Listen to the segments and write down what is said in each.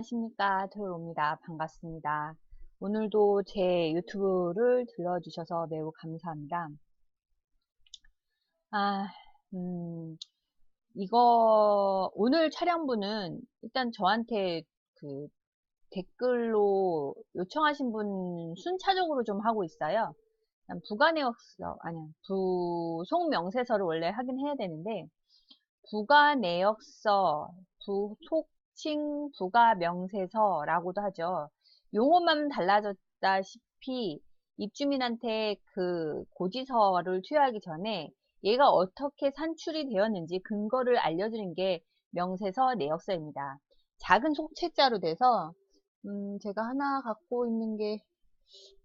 안녕하십니까, 토요입니다. 반갑습니다. 오늘도 제 유튜브를 들러주셔서 매우 감사합니다. 아, 음, 오늘 촬영분은 일단 저한테 그 댓글로 요청하신 분 순차적으로 좀 하고 있어요. 부가내역서, 아니야, 부속명세서를 원래 하긴 해야 되는데, 부가내역서, 부속칭 부가명세서라고도 하죠. 용어만 달라졌다시피 입주민한테 그 고지서를 투여하기 전에 얘가 어떻게 산출이 되었는지 근거를 알려주는 게 명세서 내역서입니다. 작은 속책자로 돼서 제가 하나 갖고 있는 게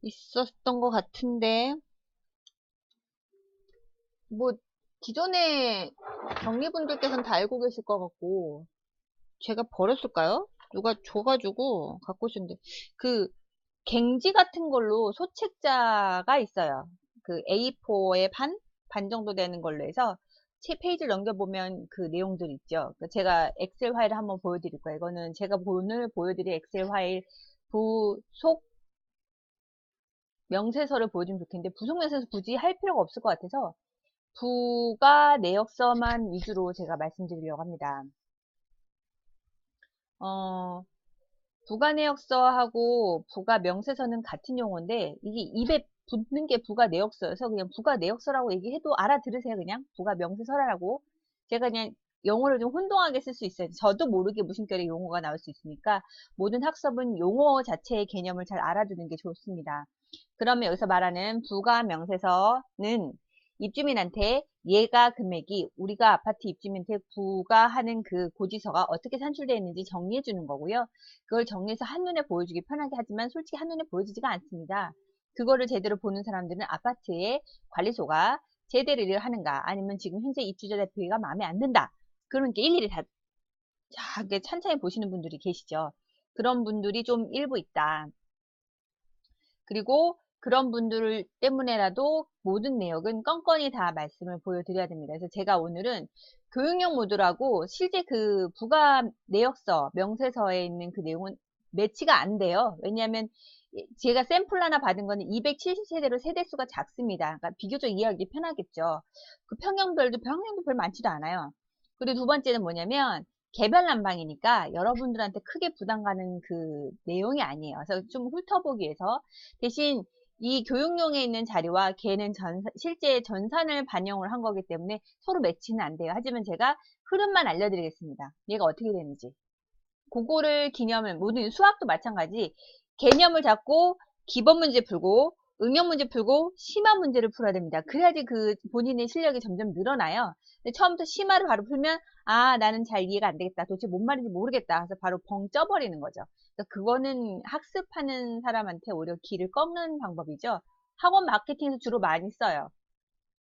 있었던 것 같은데 뭐 기존에 경리분들께서는 다 알고 계실 것 같고 제가 버렸을까요? 누가 줘가지고 갖고 오셨는데 그 갱지 같은 걸로 소책자가 있어요. 그 A4의 반 정도 되는 걸로 해서 페이지를 넘겨보면 그 내용들 있죠. 제가 엑셀 파일을 한번 보여드릴 거예요. 이거는 제가 오늘 보여드릴 엑셀 파일 부속 명세서를 보여주면 좋겠는데 부속 명세서 굳이 할 필요가 없을 것 같아서 부가 내역서만 위주로 제가 말씀드리려고 합니다. 어, 부가 내역서하고 부가 명세서는 같은 용어인데 이게 입에 붙는 게 부가 내역서여서 그냥 부가 내역서라고 얘기해도 알아들으세요. 그냥 부가 명세서라고. 제가 그냥 영어를 좀 혼동하게 쓸 수 있어요. 저도 모르게 무심결에 용어가 나올 수 있으니까 모든 학습은 용어 자체의 개념을 잘 알아두는 게 좋습니다. 그러면 여기서 말하는 부가 명세서는 입주민한테 예가 금액이 우리가 아파트 입주민한테 부과하는 그 고지서가 어떻게 산출되어 있는지 정리해 주는 거고요. 그걸 정리해서 한눈에 보여주기 편하게 하지만 솔직히 한눈에 보여지지가 않습니다. 그거를 제대로 보는 사람들은 아파트의 관리소가 제대로 일을 하는가 아니면 지금 현재 입주자 대표가 마음에 안 든다. 그런 게 일일이 다 찬찬히 보시는 분들이 계시죠. 그런 분들이 좀 일부 있다. 그리고 그런 분들 때문에라도 모든 내역은 건건히 다 말씀을 보여드려야 됩니다. 그래서 제가 오늘은 교육용 모듈하고 실제 그 부가 내역서, 명세서에 있는 그 내용은 매치가 안 돼요. 왜냐하면 제가 샘플 하나 받은 거는 270세대로 세대수가 작습니다. 그러니까 비교적 이해하기 편하겠죠. 그 평형별도 별 많지도 않아요. 그리고 두 번째는 뭐냐면 개별 난방이니까 여러분들한테 크게 부담 가는 그 내용이 아니에요. 그래서 좀 훑어보기 위해서 대신 이 교육용에 있는 자료와 걔는 실제 전산을 반영을 한 거기 때문에 서로 매치는 안 돼요. 하지만 제가 흐름만 알려드리겠습니다. 얘가 어떻게 되는지. 그거를 기념을, 모든 수학도 마찬가지. 개념을 잡고 기본 문제 풀고 응용 문제 풀고 심화 문제를 풀어야 됩니다. 그래야지 그 본인의 실력이 점점 늘어나요. 근데 처음부터 심화를 바로 풀면 아 나는 잘 이해가 안 되겠다. 도대체 뭔 말인지 모르겠다. 그래서 바로 벙 쪄버리는 거죠. 그러니까 그거는 학습하는 사람한테 오히려 길을 꺾는 방법이죠. 학원 마케팅에서 주로 많이 써요.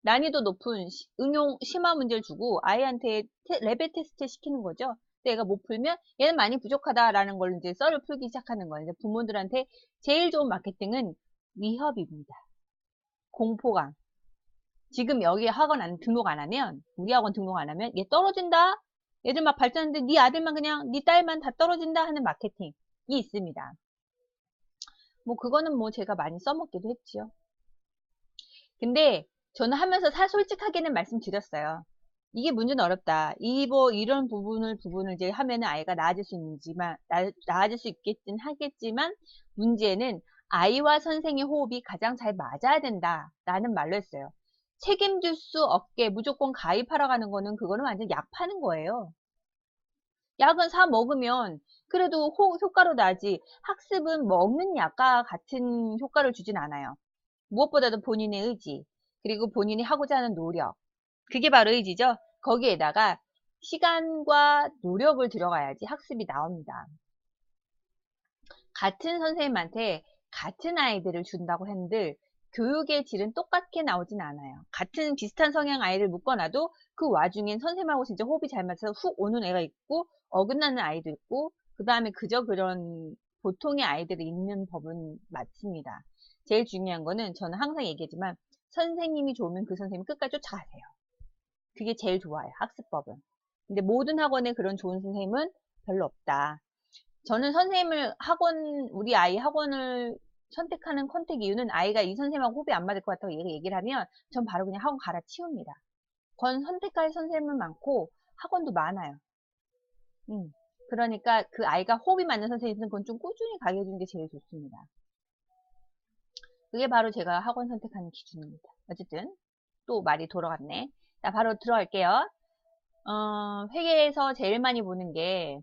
난이도 높은 응용 심화 문제를 주고 아이한테 레벨 테스트 시키는 거죠. 얘가 못 풀면 얘는 많이 부족하다라는 걸 이제 썰을 풀기 시작하는 거예요. 이제 부모들한테 제일 좋은 마케팅은 위협입니다. 공포감. 지금 여기 학원 등록 안 하면 우리 학원 등록 안 하면 얘 떨어진다. 얘들 막 발전하는데 네 아들만 그냥 네 딸만 다 떨어진다 하는 마케팅이 있습니다. 뭐 그거는 뭐 제가 많이 써먹기도 했지요. 근데 저는 하면서 솔직하게는 말씀드렸어요. 이게 문제는 어렵다. 이런 부분을 이제 하면은 아이가 나아질 수 있는지만, 나아질 수 있겠진 하겠지만, 문제는 아이와 선생의 호흡이 가장 잘 맞아야 된다. 라는 말로 했어요. 책임질 수 없게 무조건 가입하러 가는 거는 그거는 완전 약 파는 거예요. 약은 사 먹으면 그래도 효과로 나지. 학습은 먹는 약과 같은 효과를 주진 않아요. 무엇보다도 본인의 의지, 그리고 본인이 하고자 하는 노력. 그게 바로 의지죠. 거기에다가 시간과 노력을 들어가야지 학습이 나옵니다. 같은 선생님한테 같은 아이들을 준다고 했는데 교육의 질은 똑같게 나오진 않아요. 같은 비슷한 성향 아이를 묶어놔도 그 와중엔 선생님하고 진짜 호흡이 잘 맞아서 훅 오는 애가 있고 어긋나는 아이도 있고 그 다음에 그저 그런 보통의 아이들이 있는 법은 맞습니다. 제일 중요한 거는 저는 항상 얘기하지만 선생님이 좋으면 그 선생님 끝까지 쫓아가세요. 그게 제일 좋아요. 학습법은. 근데 모든 학원에 그런 좋은 선생님은 별로 없다. 저는 우리 아이 학원을 선택하는 컨택 이유는 아이가 이 선생님하고 호흡이 안 맞을 것 같다고 얘기를 하면 전 바로 그냥 학원 갈아치웁니다. 선택할 선생님은 많고 학원도 많아요. 그러니까 그 아이가 호흡이 맞는 선생님은 그건 좀 꾸준히 가게 해주는 게 제일 좋습니다. 그게 바로 제가 학원 선택하는 기준입니다. 어쨌든 또 말이 돌아갔네. 자, 바로 들어갈게요. 회계에서 제일 많이 보는 게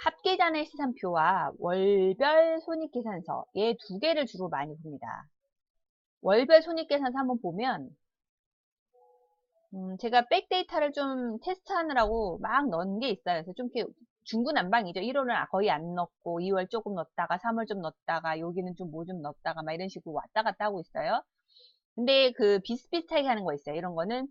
합계잔의 시산표와 월별 손익계산서 얘 두 개를 주로 많이 봅니다. 월별 손익계산서 한번 보면 제가 백데이터를 좀 테스트하느라고 막 넣은 게 있어요. 그래서 좀 이렇게 중구난방이죠. 1월은 거의 안 넣고 2월 조금 넣었다가 3월 좀 넣었다가 여기는 좀 뭐 좀 넣었다가 막 이런 식으로 왔다 갔다 하고 있어요. 근데 그 비슷비슷하게 하는 거 있어요. 이런 거는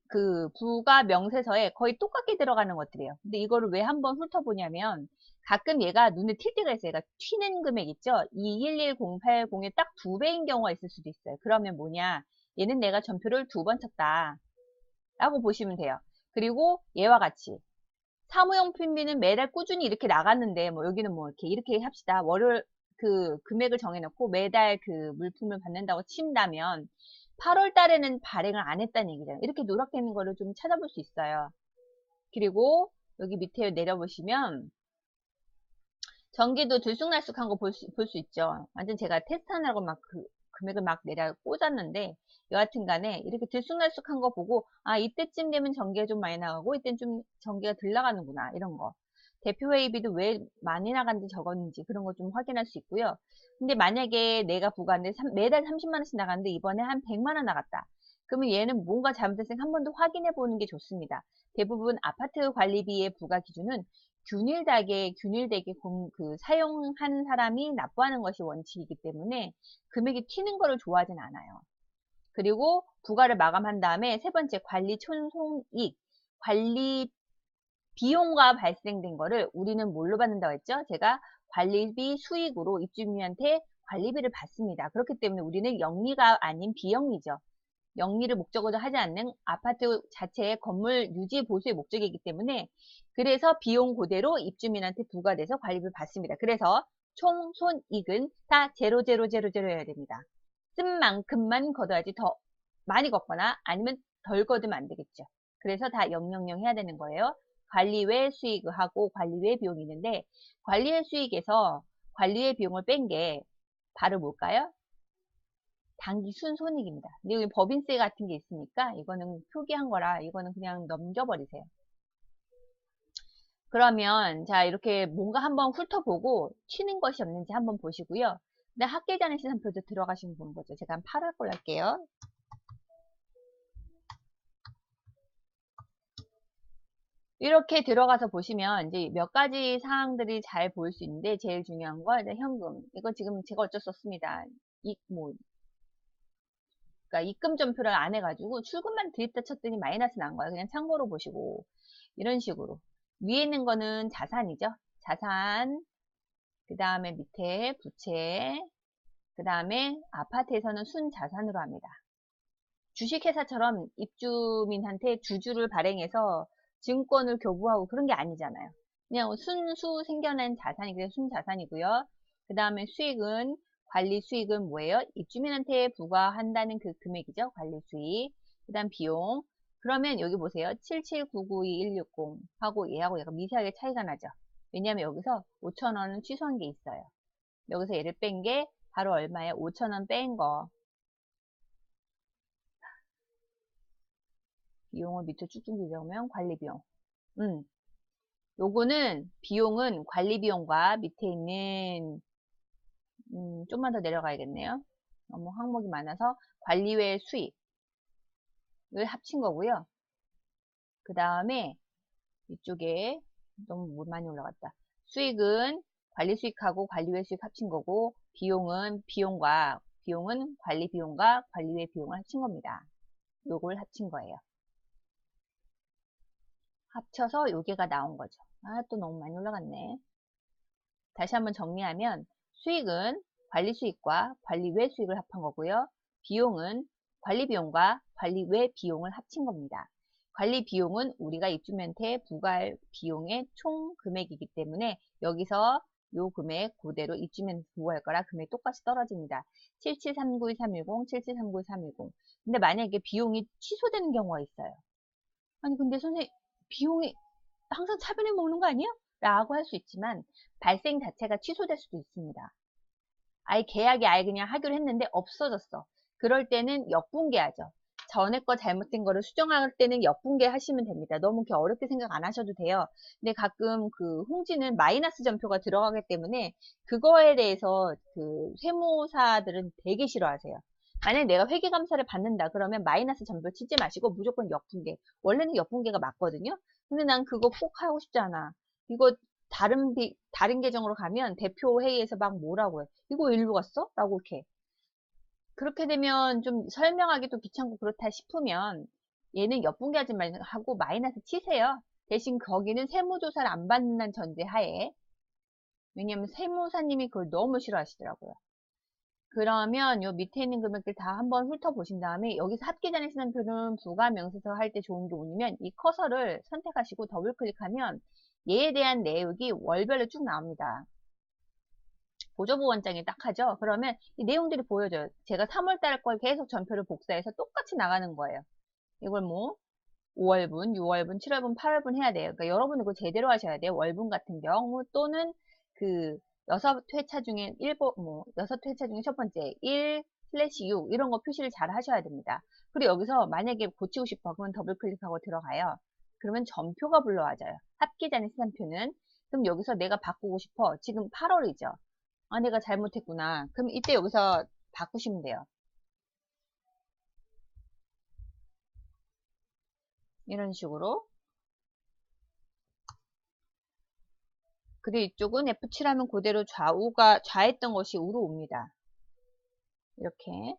그 부가 명세서에 거의 똑같게 들어가는 것들이에요. 근데 이거를 왜 한번 훑어보냐면 가끔 얘가 눈에 튈 때가 있어요. 얘가 튀는 금액 있죠? 211080의 딱 2배인 경우가 있을 수도 있어요. 그러면 뭐냐? 얘는 내가 전표를 2번 쳤다 라고 보시면 돼요. 그리고 얘와 같이 사무용품비는 매달 꾸준히 이렇게 나갔는데 뭐 여기는 뭐 이렇게 합시다. 월요일 그 금액을 정해놓고 매달 그 물품을 받는다고 친다면 8월 달에는 발행을 안 했다는 얘기잖아요. 이렇게 누락되어 있는 거를 좀 찾아볼 수 있어요. 그리고 여기 밑에 내려보시면 전기도 들쑥날쑥한 거 볼 수 있죠. 완전 제가 테스트하느라고 막 그 금액을 막 내려 꽂았는데 여하튼 간에 이렇게 들쑥날쑥한 거 보고 아 이때쯤 되면 전기가 좀 많이 나가고 이때는 좀 전기가 덜 나가는구나 이런 거. 대표 회의비도 왜 많이 나갔는지 적었는지 그런 거 좀 확인할 수 있고요. 근데 만약에 내가 부과하는데 매달 30만 원씩 나갔는데 이번에 한 100만 원 나갔다. 그러면 얘는 뭔가 잘못됐으니까 한 번 더 확인해 보는 게 좋습니다. 대부분 아파트 관리비의 부과 기준은 균일되게 사용한 사람이 납부하는 것이 원칙이기 때문에 금액이 튀는 거를 좋아하진 않아요. 그리고 부과를 마감한 다음에 세 번째 관리 촌손익, 관리 비용과 발생된 거를 우리는 뭘로 받는다고 했죠? 제가 관리비 수익으로 입주민한테 관리비를 받습니다. 그렇기 때문에 우리는 영리가 아닌 비영리죠. 영리를 목적으로 하지 않는 아파트 자체의 건물 유지 보수의 목적이기 때문에 그래서 비용 그대로 입주민한테 부과돼서 관리비를 받습니다. 그래서 총 손익은 다 0,0,0,0여야 됩니다. 쓴 만큼만 걷어야지 더 많이 걷거나 아니면 덜 걷으면 안 되겠죠. 그래서 다 000 해야 되는 거예요. 관리 외 수익하고 관리 외 비용이 있는데 관리 외 수익에서 관리 외 비용을 뺀 게 바로 뭘까요? 단기 순손익입니다. 근데 여기 법인세 같은 게 있으니까 이거는 표기한 거라 이거는 그냥 넘겨버리세요. 그러면 자 이렇게 뭔가 한번 훑어보고 튀는 것이 없는지 한번 보시고요. 근데 학계잔의 시산표도 들어가시면 보는 거죠. 제가 한 8월 걸로 할게요. 이렇게 들어가서 보시면 이제 몇 가지 사항들이 잘 보일 수 있는데 제일 중요한 건 현금. 이거 지금 제가 어쩔 수 없습니다. 그러니까 입금 전표를 안 해가지고 출금만 드립다 쳤더니 마이너스 난 거예요. 그냥 참고로 보시고 이런 식으로 위에 있는 거는 자산이죠. 자산 그 다음에 밑에 부채 그 다음에 아파트에서는 순자산으로 합니다. 주식회사처럼 입주민한테 주주를 발행해서 증권을 교부하고 그런 게 아니잖아요. 그냥 순수 생겨난 자산이 그래서 순자산이고요. 그 다음에 수익은 관리 수익은 뭐예요? 입주민한테 부과한다는 그 금액이죠. 관리 수익. 그 다음 비용. 그러면 여기 보세요. 77992,160 하고 얘하고 약간 미세하게 차이가 나죠. 왜냐하면 여기서 5,000원은 취소한 게 있어요. 여기서 얘를 뺀 게 바로 얼마예요? 5,000원 뺀 거. 비용을 밑에 쭉쭉 내려오면 관리비용. 요거는 비용은 관리비용과 밑에 있는 좀만 더 내려가야겠네요. 너무 항목이 많아서 관리 외 수익을 합친 거고요. 그 다음에 이쪽에 너무 많이 올라갔다. 수익은 관리 수익하고 관리 외 수익 합친 거고 비용은 관리 비용과 관리 외 비용을 합친 겁니다. 요걸 합친 거예요. 합쳐서 요게가 나온 거죠. 아, 또 너무 많이 올라갔네. 다시 한번 정리하면 수익은 관리 수익과 관리 외 수익을 합한 거고요. 비용은 관리 비용과 관리 외 비용을 합친 겁니다. 관리 비용은 우리가 입주멘트에 부과할 비용의 총 금액이기 때문에 여기서 요 금액 그대로 입주멘트 부과할 거라 금액이 똑같이 떨어집니다. 77392310, 77392310. 근데 만약에 비용이 취소되는 경우가 있어요. 아니 근데 선생님 비용이 항상 차변에 먹는 거 아니에요? 라고 할 수 있지만 발생 자체가 취소될 수도 있습니다. 아예 계약이 아예 그냥 하기로 했는데 없어졌어. 그럴 때는 역분개하죠. 전에 거 잘못된 거를 수정할 때는 역분개 하시면 됩니다. 너무 이렇게 어렵게 생각 안 하셔도 돼요. 근데 가끔 그 홍지는 마이너스 전표가 들어가기 때문에 그거에 대해서 그 세무사들은 되게 싫어하세요. 만약에 내가 회계감사를 받는다 그러면 마이너스 전표 치지 마시고 무조건 역분개. 원래는 역분개가 맞거든요. 근데 난 그거 꼭 하고 싶지 않아. 이거 다른 계정으로 가면 대표 회의에서 막 뭐라고 해. 이거 일로 갔어? 라고 이렇게. 그렇게 되면 좀 설명하기도 귀찮고 그렇다 싶으면 얘는 역분개하지 말고 마이너스 치세요. 대신 거기는 세무조사를 안 받는 전제 하에. 왜냐면 세무사님이 그걸 너무 싫어하시더라고요. 그러면 요 밑에 있는 금액들 다 한번 훑어보신 다음에 여기서 합계잔액 시간표는 부가 명세서 할 때 좋은 게 뭐냐면 이 커서를 선택하시고 더블 클릭하면 얘에 대한 내역이 월별로 쭉 나옵니다. 보조부 원장이 딱 하죠. 그러면 이 내용들이 보여져요. 제가 3월달 걸 계속 전표를 복사해서 똑같이 나가는 거예요. 이걸 뭐 5월분, 6월분, 7월분, 8월분 해야 돼요. 그러니까 여러분은 그거 제대로 하셔야 돼요. 월분 같은 경우 또는 그 6회차 중에 6회차 중에 첫 번째 1/6 이런 거 표시를 잘 하셔야 됩니다. 그리고 여기서 만약에 고치고 싶어 그러면 더블 클릭하고 들어가요. 그러면 전표가 불러와져요. 합계잔액 시간표는. 그럼 여기서 내가 바꾸고 싶어. 지금 8월이죠. 아, 내가 잘못했구나. 그럼 이때 여기서 바꾸시면 돼요. 이런 식으로. 그리고 이쪽은 F7 하면 그대로 좌했던 것이 우로 옵니다. 이렇게.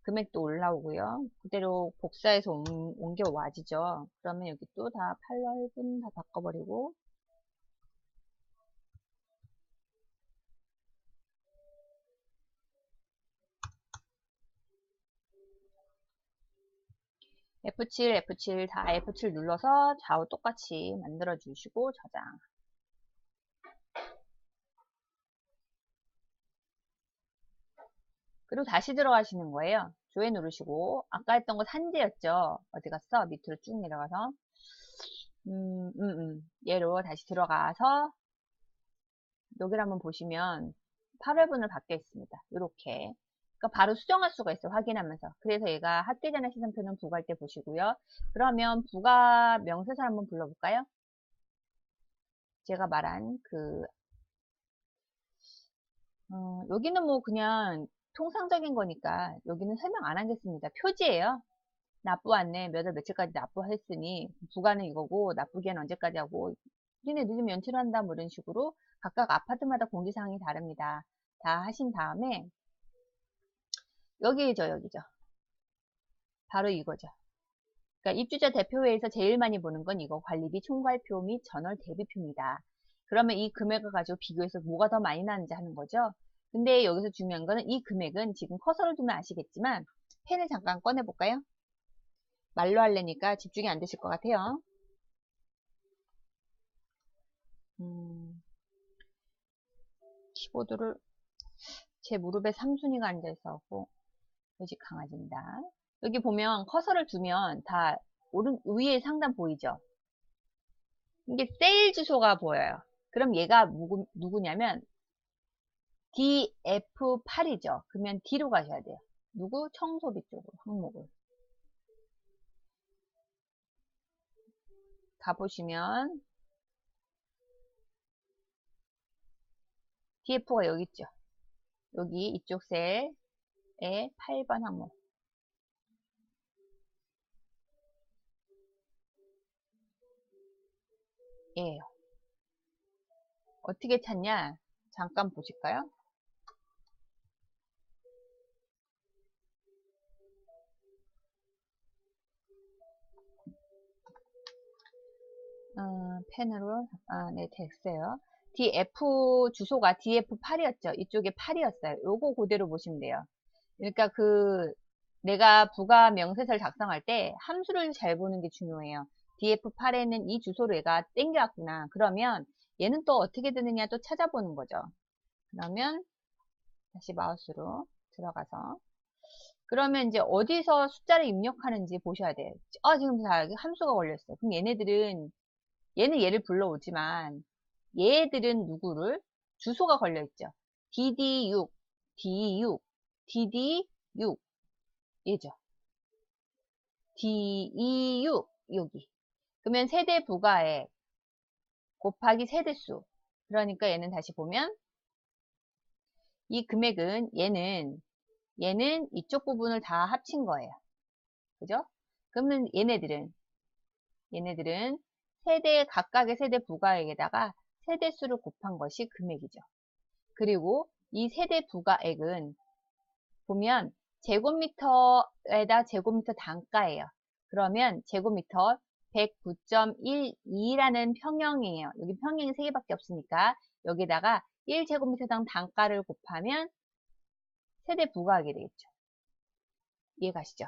금액도 올라오고요. 그대로 복사해서 옮겨와지죠. 그러면 여기 또 다 8월분 다 바꿔버리고. F7, F7 다 F7 눌러서 좌우 똑같이 만들어 주시고 저장. 그리고 다시 들어가시는 거예요. 조회 누르시고 아까 했던 거 산재였죠. 어디 갔어? 밑으로 쭉 내려가서 얘로 다시 들어가서 여기를 한번 보시면 8월분을 받게 있습니다. 이렇게. 그러니까 바로 수정할 수가 있어요. 확인하면서. 그래서 얘가 합계잔액 시선표는 부과할 때 보시고요. 그러면 부가 명세서 한번 불러볼까요? 제가 말한 여기는 뭐 그냥 통상적인 거니까 여기는 설명 안 하겠습니다. 표지예요. 납부 안내 몇 월 며칠까지 납부했으니 부가는 이거고 납부기한 언제까지 하고 우리네 늦으면 연체한다 뭐 이런 식으로 각각 아파트마다 공지사항이 다릅니다. 다 하신 다음에 여기죠. 바로 이거죠. 그러니까 입주자 대표회에서 제일 많이 보는 건 이거 관리비 총괄표 및 전월 대비표입니다. 그러면 이 금액을 가지고 비교해서 뭐가 더 많이 나는지 하는 거죠. 근데 여기서 중요한 거는 이 금액은 지금 커서를 두면 아시겠지만 펜을 잠깐 꺼내 볼까요? 말로 하려니까 집중이 안 되실 것 같아요. 키보드를 제 무릎에 삼순이가 앉아있어갖고 요집 강아지입니다. 여기 보면 커서를 두면 다 위에 상단 보이죠? 이게 세일 주소가 보여요. 그럼 얘가 누구냐면 DF8이죠. 그러면 D로 가셔야 돼요. 누구? 청소비 쪽으로 항목을 가보시면 DF가 여기 있죠. 여기 이쪽 셀에 8번 항목 예요. 어떻게 찾냐? 잠깐 보실까요? 펜으로 네, 됐어요. DF 주소가 DF8이었죠. 이쪽에 8이었어요. 요거 그대로 보시면 돼요. 그러니까 내가 부가 명세서를 작성할 때 함수를 잘 보는 게 중요해요. df8에는 이 주소로 얘가 땡겨왔구나. 그러면 얘는 또 어떻게 되느냐 또 찾아보는 거죠. 그러면 다시 마우스로 들어가서 그러면 이제 어디서 숫자를 입력하는지 보셔야 돼요. 지금 다 여기 함수가 걸렸어요. 그럼 얘는 얘를 불러오지만 얘들은 누구를? 주소가 걸려있죠. dd6, d6, dd6 얘죠. d26 여기. 그러면 세대 부가액 곱하기 세대수. 그러니까 얘는 다시 보면 이 금액은 얘는 이쪽 부분을 다 합친 거예요. 그죠? 그러면 얘네들은 각각의 세대 부가액에다가 세대수를 곱한 것이 금액이죠. 그리고 이 세대 부가액은 보면 제곱미터에다 제곱미터 단가예요. 그러면 제곱미터 109.12라는 평형이에요. 여기 평형이 3개밖에 없으니까 여기다가 1제곱미터당 단가를 곱하면 세대 부가하게 되겠죠. 이해가시죠?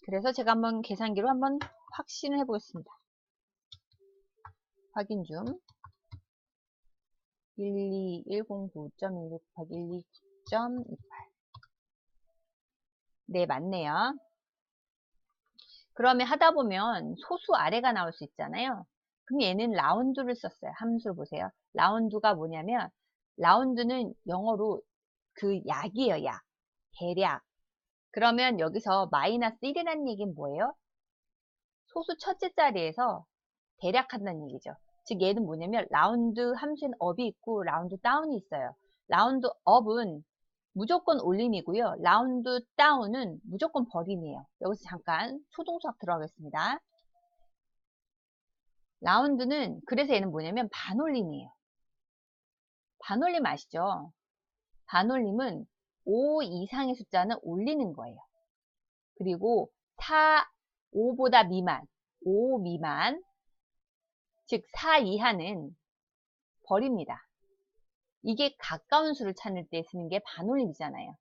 그래서 제가 한번 계산기로 한번 확신을 해보겠습니다. 확인 중. 12109.16 곱하기 129.28. 네, 맞네요. 그러면 하다 보면 소수 아래가 나올 수 있잖아요. 그럼 얘는 라운드를 썼어요. 함수를 보세요. 라운드가 뭐냐면 라운드는 영어로 그 약이에요. 약. 대략. 그러면 여기서 마이너스 1이라는 얘기는 뭐예요? 소수 첫째 자리에서 대략한다는 얘기죠. 즉 얘는 뭐냐면 라운드 함수엔 업이 있고 라운드 다운이 있어요. 라운드 업은 무조건 올림이고요. 라운드 다운은 무조건 버림이에요. 여기서 잠깐 초동수학 들어가겠습니다. 라운드는 그래서 얘는 뭐냐면 반올림이에요. 반올림 아시죠? 반올림은 5 이상의 숫자는 올리는 거예요. 그리고 5보다 미만, 5 미만, 즉 4 이하는 버립니다. 이게 가까운 수를 찾을 때 쓰는 게 반올림이잖아요.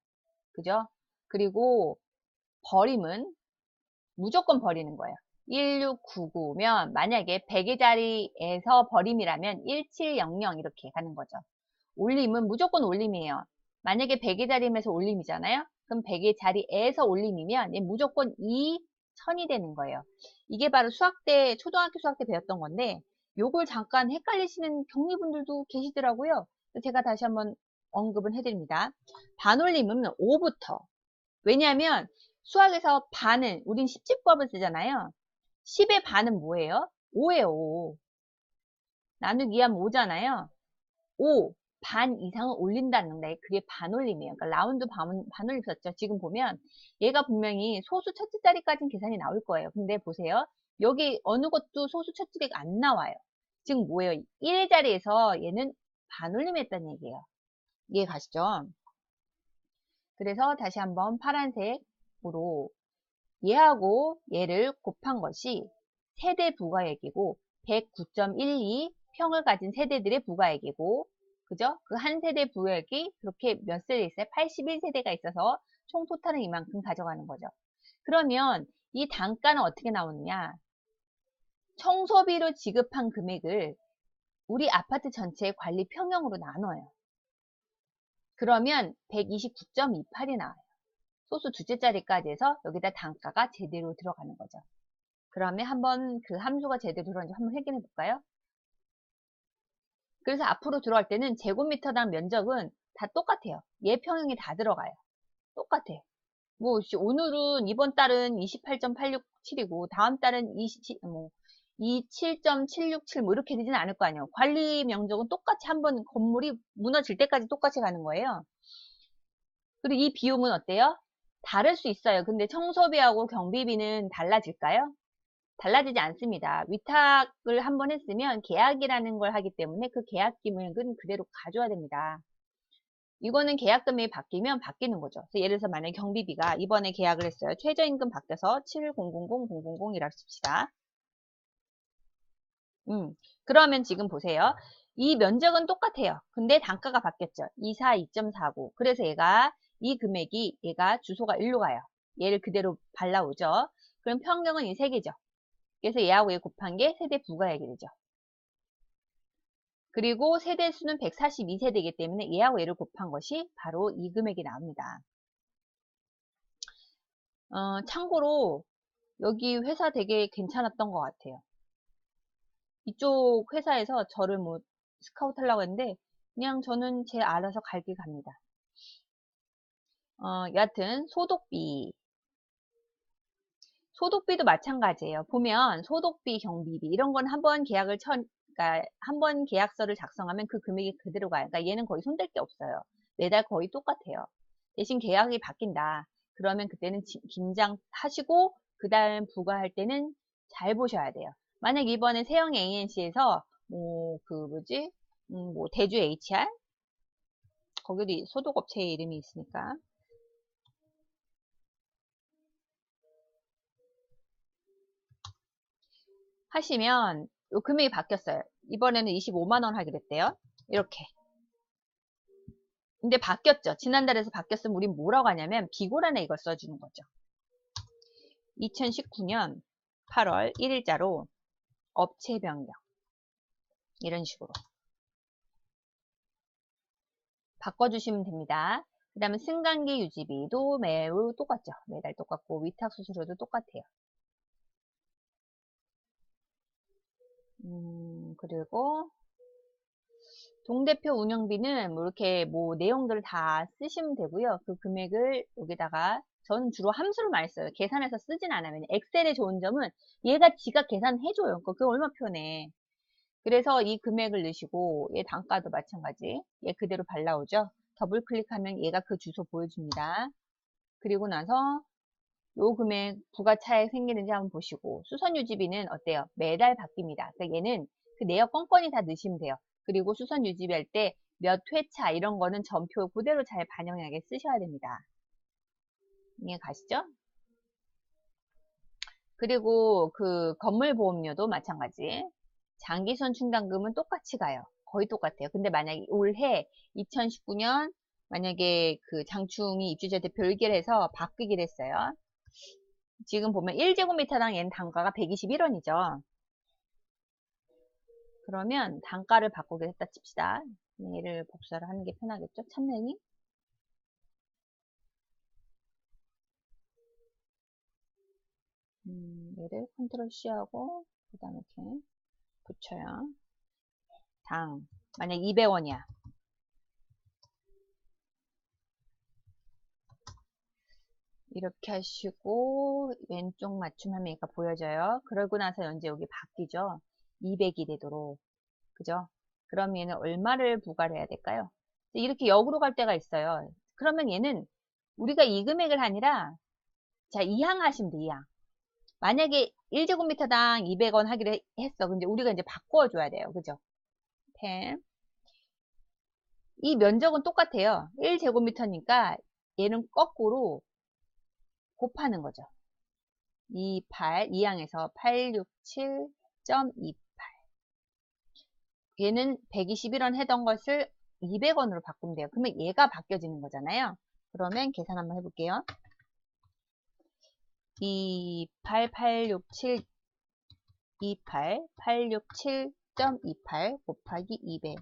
그죠? 그리고 버림은 무조건 버리는 거예요. 1699면 만약에 100의 자리에서 버림이라면 1700 이렇게 가는 거죠. 올림은 무조건 올림이에요. 만약에 100의 자리면서 올림이잖아요. 그럼 100의 자리에서 올림이면 얘 무조건 2000이 되는 거예요. 이게 바로 초등학교 수학 때 배웠던 건데 요걸 잠깐 헷갈리시는 경리분들도 계시더라고요. 제가 다시 한번 언급을 해드립니다. 반올림은 5부터. 왜냐하면 수학에서 반은 우린 10집법을 쓰잖아요. 10의 반은 뭐예요? 5예요. 5. 나누기 하면 5잖아요. 5. 반 이상을 올린다는 건데 그게 반올림이에요. 그러니까 라운드 반올림 썼죠. 지금 보면 얘가 분명히 소수 첫째 자리까지는 계산이 나올 거예요. 근데 보세요. 여기 어느 것도 소수 첫째 자리가 안 나와요. 지금 뭐예요? 1의 자리에서 얘는 반올림 했다는 얘기예요. 이해 가시죠? 그래서 다시 한번 파란색으로 얘하고 얘를 곱한 것이 세대 부가액이고 109.12 평을 가진 세대들의 부가액이고 그죠? 그 한 세대 부가액이 그렇게 몇 세대 있어요? 81세대가 있어서 총 토탈은 이만큼 가져가는 거죠. 그러면 이 단가는 어떻게 나오느냐? 청소비로 지급한 금액을 우리 아파트 전체의 관리 평형으로 나눠요. 그러면 129.28이 나와요. 소수 두째 자리까지 해서 여기다 단가가 제대로 들어가는 거죠. 그러면 한번 그 함수가 제대로 들어가는지 한번 확인해 볼까요? 그래서 앞으로 들어갈 때는 제곱미터당 면적은 다 똑같아요. 얘 평형이 다 들어가요. 똑같아. 뭐 오늘은 이번 달은 28.867이고 다음 달은 27.767 뭐 이렇게 되지는 않을 거 아니에요. 관리 면적은 똑같이 한번 건물이 무너질 때까지 똑같이 가는 거예요. 그리고 이 비용은 어때요? 다를 수 있어요. 근데 청소비하고 경비비는 달라질까요? 달라지지 않습니다. 위탁을 한번 했으면 계약이라는 걸 하기 때문에 그 계약 금액은 그대로 가져야 됩니다. 이거는 계약 금액이 바뀌면 바뀌는 거죠. 그래서 예를 들어서 만약에 경비비가 이번에 계약을 했어요. 최저임금 바뀌어서 7000000이라고 칩시다. 그러면 지금 보세요. 이 면적은 똑같아요. 근데 단가가 바뀌었죠. 24, 2.49. 그래서 이 금액이 얘가 주소가 일로 가요. 얘를 그대로 발라오죠. 그럼 평경은 이 세 개죠. 그래서 얘하고 얘 곱한 게 세대 부가액이 되죠. 그리고 세대 수는 142세대이기 때문에 얘하고 얘를 곱한 것이 바로 이 금액이 나옵니다. 참고로 여기 회사 되게 괜찮았던 것 같아요. 이쪽 회사에서 저를 뭐 스카우트 하려고 했는데 그냥 저는 제 알아서 갈 길 갑니다. 여하튼 소독비도 마찬가지예요. 보면 소독비, 경비비 이런 건 한번 계약을 그러니까 한번 계약서를 작성하면 그 금액이 그대로 가요. 그러니까 얘는 거의 손댈 게 없어요. 매달 거의 똑같아요. 대신 계약이 바뀐다. 그러면 그때는 긴장하시고 그 다음 부과할 때는 잘 보셔야 돼요. 만약 이번에 세영 ANC에서 뭐 대주 HR 거기도 소독업체의 이름이 있으니까 하시면 요 금액이 바뀌었어요. 이번에는 25만원 하기로 했대요. 이렇게. 근데 바뀌었죠. 지난달에서 바뀌었으면 우린 뭐라고 하냐면 비고란에 이걸 써주는 거죠. 2019년 8월 1일자로 업체 변경 이런 식으로 바꿔주시면 됩니다. 그 다음에 승강기 유지비도 매우 똑같죠. 매달 똑같고 위탁수수료도 똑같아요. 그리고 동대표 운영비는 뭐 이렇게 뭐 내용들을 다 쓰시면 되고요. 그 금액을 여기다가 저는 주로 함수를 많이 써요. 계산해서 쓰진 않아요. 엑셀의 좋은 점은 얘가 지가 계산해줘요. 그게 얼마 편해. 그래서 이 금액을 넣으시고 얘 단가도 마찬가지. 얘 그대로 발라오죠. 더블 클릭하면 얘가 그 주소 보여줍니다. 그리고 나서 요 금액 부가 차액 생기는지 한번 보시고 수선 유지비는 어때요? 매달 바뀝니다. 그러니까 얘는 그 내역 건건이 다 넣으시면 돼요. 그리고 수선 유지비 할 때 몇 회차 이런 거는 전표 그대로 잘 반영하게 쓰셔야 됩니다. 이해 가시죠? 그리고 그 건물보험료도 마찬가지. 장기선 충당금은 똑같이 가요. 거의 똑같아요. 근데 만약에 올해 2019년 만약에 그 장충이 입주자 대 별개해서 바뀌기로 했어요. 지금 보면 1제곱미터당 얘는 단가가 121원이죠. 그러면 단가를 바꾸기로 했다 칩시다. 얘를 복사를 하는 게 편하겠죠? 참내니? 얘를 컨트롤 C하고 그 다음에 이렇게 붙여요. 만약 200원이야. 이렇게 하시고 왼쪽 맞춤하면 얘가 보여져요. 그러고 나서 이제 여기 바뀌죠. 200이 되도록. 그죠? 그럼 얘는 얼마를 부과를 해야 될까요? 이렇게 역으로 갈 때가 있어요. 그러면 얘는 우리가 이 금액을 아니라 자, 이항하시면 돼, 이항. 만약에 1제곱미터당 200원 하기로 했어. 근데 우리가 이제 바꿔줘야 돼요. 그죠? 펜. 이 면적은 똑같아요. 1제곱미터니까 얘는 거꾸로 곱하는 거죠. 2항에서 867.28. 얘는 121원 하던 것을 200원으로 바꾸면 돼요. 그러면 얘가 바뀌어지는 거잖아요. 그러면 계산 한번 해볼게요. 867.28 곱하기 200.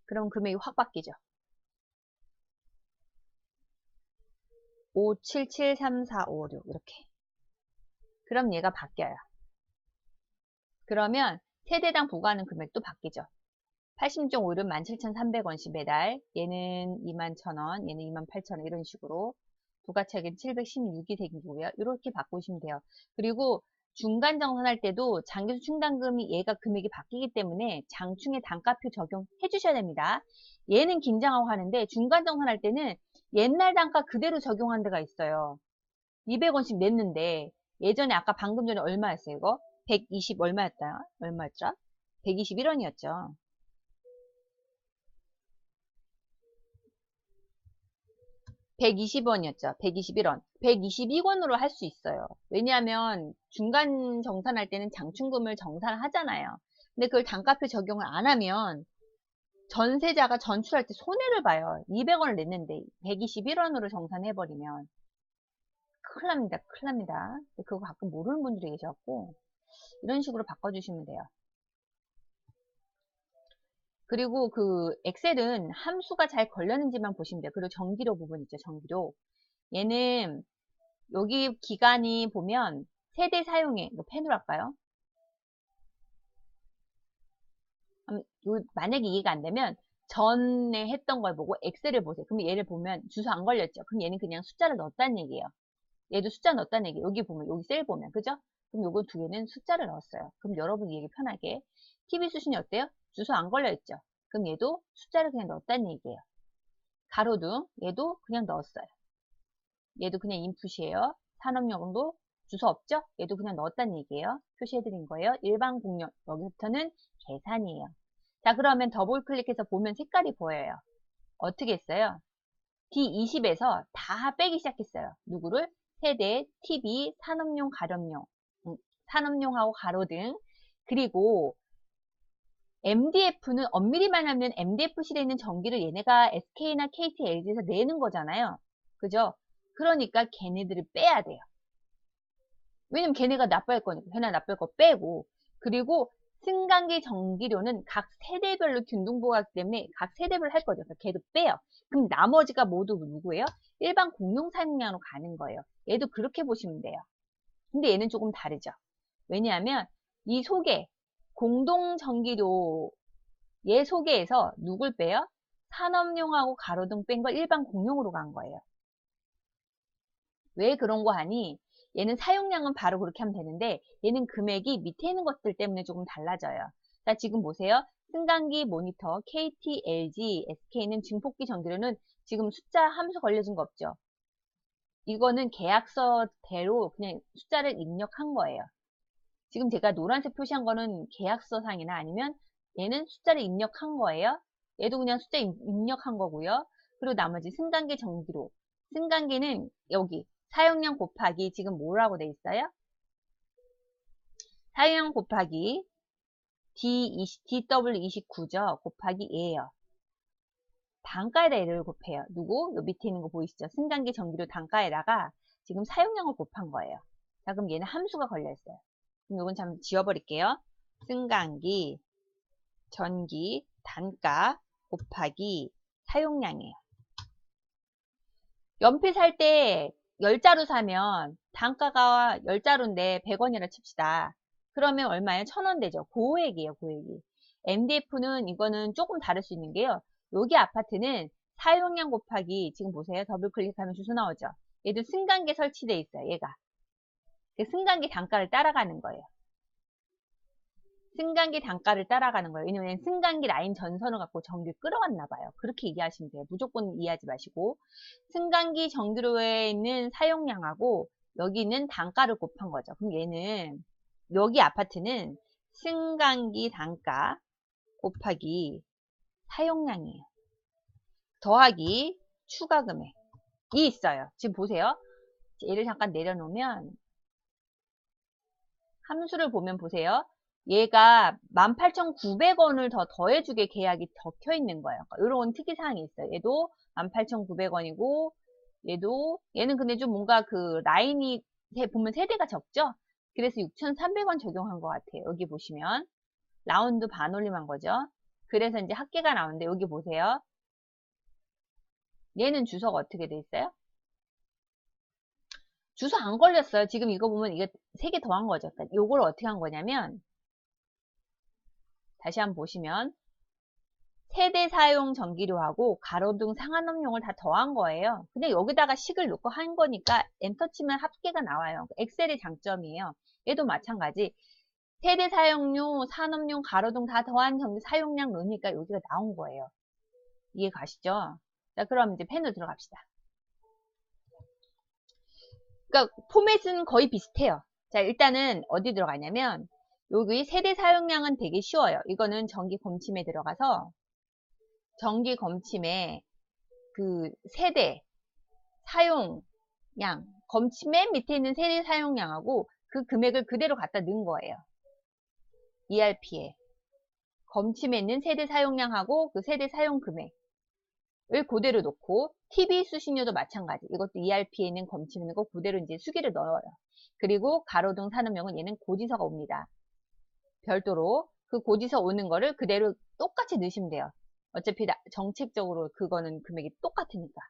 그럼 금액이 확 바뀌죠. 5773,456 이렇게. 그럼 얘가 바뀌어요. 그러면 세대당 부과하는 금액도 바뀌죠. 86.5는 17,300원씩 매달, 얘는 21,000원, 얘는 28,000원 이런 식으로 부가차익은 716이 생기고요. 이렇게 바꾸시면 돼요. 그리고 중간 정산할 때도 장기수 충당금이 얘가 금액이 바뀌기 때문에 장충의 단가표 적용해 주셔야 됩니다. 얘는 긴장하고 하는데 중간 정산할 때는 옛날 단가 그대로 적용한 데가 있어요. 200원씩 냈는데 예전에 아까 방금 전에 얼마였어요 이거? 120 얼마였죠? 121원이었죠. 120원이었죠. 121원. 122원으로 할 수 있어요. 왜냐하면 중간 정산할 때는 장충금을 정산을 하잖아요. 근데 그걸 단가표 적용을 안 하면 전세자가 전출할 때 손해를 봐요. 200원을 냈는데 121원으로 정산해버리면. 큰일 납니다. 큰일 납니다. 그거 가끔 모르는 분들이 계셔갖고 이런 식으로 바꿔주시면 돼요. 그리고 그 엑셀은 함수가 잘 걸렸는지만 보시면 돼요. 그리고 전기료 부분 있죠. 전기료. 얘는 여기 기간이 보면 세대 사용액, 이거 펜으로 할까요? 만약에 이해가 안 되면 전에 했던 걸 보고 엑셀을 보세요. 그럼 얘를 보면 주소 안 걸렸죠. 그럼 얘는 그냥 숫자를 넣었다는 얘기예요. 얘도 숫자 넣었다는 얘기예요. 여기 보면, 여기 셀 보면, 그죠? 그럼 요거 두 개는 숫자를 넣었어요. 그럼 여러분 이해하기 편하게. TV 수신이 어때요? 주소 안 걸려있죠? 그럼 얘도 숫자를 그냥 넣었다는 얘기예요. 가로등, 얘도 그냥 넣었어요. 얘도 그냥 인풋이에요. 산업용도 주소 없죠? 얘도 그냥 넣었다는 얘기예요. 표시해드린 거예요. 일반 공용, 여기부터는 계산이에요. 자, 그러면 더블 클릭해서 보면 색깔이 보여요. 어떻게 했어요? D20에서 다 빼기 시작했어요. 누구를? 세대, TV, 산업용, 가렴용, 산업용하고 가로등, 그리고 MDF는 엄밀히만 하면 MDF 실에 있는 전기를 얘네가 SK나 KT, LG에서 내는 거잖아요. 그죠? 그러니까 걔네들을 빼야 돼요. 왜냐면 걔네가 납부할 거니까. 걔네 납부할 거 빼고. 그리고 승강기 전기료는 각 세대별로 균등부과하기 때문에 각 세대별로 할 거죠. 그래서 걔도 빼요. 그럼 나머지가 모두 누구예요? 일반 공용 사용량으로 가는 거예요. 얘도 그렇게 보시면 돼요. 근데 얘는 조금 다르죠. 왜냐하면 이 속에 공동 전기료 얘 속에에서 누굴 빼요? 산업용하고 가로등 뺀 걸 일반 공용으로 간 거예요. 왜 그런 거 하니? 얘는 사용량은 바로 그렇게 하면 되는데 얘는 금액이 밑에 있는 것들 때문에 조금 달라져요. 자, 지금 보세요. 승강기, 모니터, KT, LG, SK는 증폭기 전기료는 지금 숫자 함수 걸려진 거 없죠? 이거는 계약서대로 그냥 숫자를 입력한 거예요. 지금 제가 노란색 표시한 거는 계약서상이나 아니면 얘는 숫자를 입력한 거예요. 얘도 그냥 숫자 입력한 거고요. 그리고 나머지 승강기 전기료. 승강기는 여기 사용량 곱하기 지금 뭐라고 돼 있어요? 사용량 곱하기 DW29죠. 곱하기 얘예요. 단가에다 얘를 곱해요. 누구? 요 밑에 있는 거 보이시죠? 승강기 전기료 단가에다가 지금 사용량을 곱한 거예요. 자, 그럼 얘는 함수가 걸려있어요. 그럼 이건 참 지워버릴게요. 승강기 전기 단가 곱하기 사용량이에요. 연필 살 때 10자루 사면 단가가 10자루인데 100원이라 칩시다. 그러면 얼마예요? 1000원 되죠. 고액이에요, 고액이. MDF는 이거는 조금 다를 수 있는 게요. 여기 아파트는 사용량 곱하기 지금 보세요. 더블 클릭하면 주소 나오죠. 얘도 승강기 설치되어 있어요, 얘가. 승강기 단가를 따라가는 거예요. 승강기 단가를 따라가는 거예요. 왜냐면 승강기 라인 전선을 갖고 전기를 끌어왔나 봐요. 그렇게 이해하시면 돼요. 무조건 이해하지 마시고. 승강기 전기료에 있는 사용량하고 여기 있는 단가를 곱한 거죠. 그럼 얘는 여기 아파트는 승강기 단가 곱하기 사용량이에요. 더하기 추가 금액이 있어요. 지금 보세요. 얘를 잠깐 내려놓으면 함수를 보면 보세요. 얘가 18,900원을 더 더해주게 계약이 적혀 있는 거예요. 그러니까 이런 특이사항이 있어요. 얘도 18,900원이고 얘는 근데 좀 뭔가 그 라인이 보면 세대가 적죠? 그래서 6,300원 적용한 것 같아요. 여기 보시면 라운드 반올림한 거죠. 그래서 이제 합계가 나오는데 여기 보세요. 얘는 주소가 어떻게 돼 있어요? 주소 안 걸렸어요. 지금 이거 보면 이거 3개 더한 거죠. 그러니까 요걸 어떻게 한 거냐면 다시 한번 보시면 세대 사용 전기료하고 가로등 상한업용을 다 더한 거예요. 근데 여기다가 식을 넣고 한 거니까 엔터 치면 합계가 나와요. 엑셀의 장점이에요. 얘도 마찬가지. 세대 사용료, 산업용, 가로등 다 더한 전기 사용량 넣으니까 여기가 나온 거예요. 이해 가시죠? 자, 그럼 이제 펜으로 들어갑시다. 그러니까 포맷은 거의 비슷해요. 자, 일단은 어디 들어가냐면 여기 세대 사용량은 되게 쉬워요. 이거는 전기 검침에 들어가서 전기 검침에 그 세대 사용량 검침 맨 밑에 있는 세대 사용량하고 그 금액을 그대로 갖다 넣은 거예요. ERP에 검침에 있는 세대 사용량하고 그 세대 사용 금액 그대로 놓고 TV 수신료도 마찬가지. 이것도 ERP에 있는 검침 있는 거 그대로 이제 수기를 넣어요. 그리고 가로등 산업용은 얘는 고지서가 옵니다. 별도로 그 고지서 오는 거를 그대로 똑같이 넣으시면 돼요. 어차피 정책적으로 그거는 금액이 똑같으니까.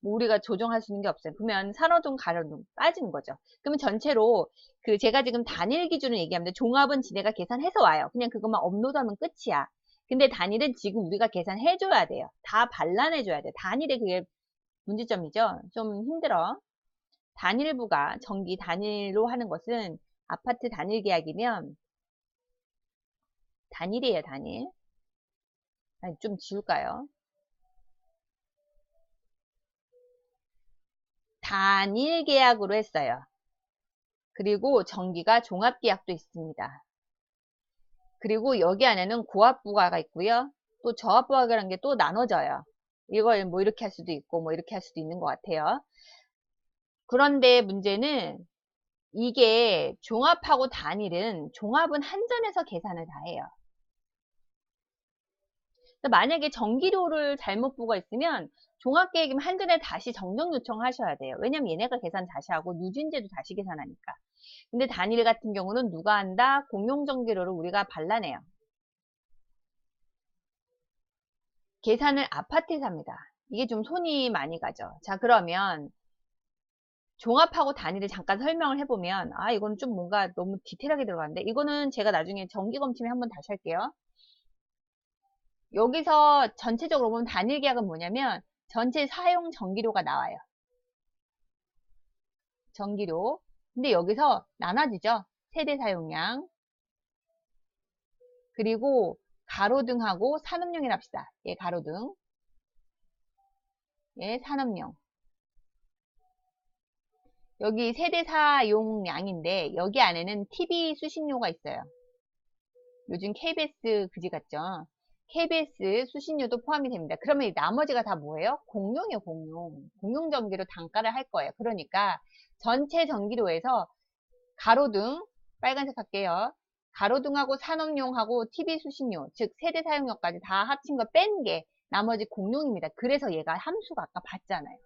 뭐 우리가 조정할 수 있는 게 없어요. 그러면 산호등, 가로등 빠지는 거죠. 그러면 전체로 그 제가 지금 단일 기준을 얘기하는데 종합은 지네가 계산해서 와요. 그냥 그것만 업로드하면 끝이야. 근데 단일은 지금 우리가 계산해줘야 돼요. 다 반란해줘야 돼. 단일의 그게 문제점이죠. 좀 힘들어. 단일부가 전기 단일로 하는 것은 아파트 단일 계약이면 단일이에요, 단일. 아니, 좀 지울까요? 단일 계약으로 했어요. 그리고 전기가 종합 계약도 있습니다. 그리고 여기 안에는 고압부가가 있고요. 또 저압부가라는 게 또 나눠져요. 이걸 뭐 이렇게 할 수도 있고 뭐 이렇게 할 수도 있는 것 같아요. 그런데 문제는 이게 종합하고 단일은 종합은 한전에서 계산을 다 해요. 만약에 전기료를 잘못 부과 있으면 종합계획이면 한전에 다시 정정 요청하셔야 돼요. 왜냐면 얘네가 계산 다시 하고 누진제도 다시 계산하니까. 근데 단일 같은 경우는 누가 한다? 공용전기료를 우리가 발라내요. 계산을 아파트에서 합니다. 이게 좀 손이 많이 가죠. 자, 그러면 종합하고 단위를 잠깐 설명을 해보면 이건 좀 뭔가 너무 디테일하게 들어가는데 이거는 제가 나중에 정기검침에 한번 다시 할게요. 여기서 전체적으로 보면 단일 계약은 뭐냐면 전체 사용 전기료가 나와요. 전기료. 근데 여기서 나눠지죠. 세대 사용량. 그리고 가로등하고 산업용이라 합시다. 예, 가로등. 예, 산업용. 여기 세대 사용량인데 여기 안에는 TV 수신료가 있어요. 요즘 KBS 그지 같죠? KBS 수신료도 포함이 됩니다. 그러면 나머지가 다 뭐예요? 공용이에요, 공용. 공용 전기로 단가를 할 거예요. 그러니까 전체 전기료에서 가로등, 빨간색 할게요. 가로등하고 산업용하고 TV 수신료, 즉 세대 사용료까지 다 합친 거 뺀 게 나머지 공용입니다. 그래서 얘가 함수가 아까 봤잖아요.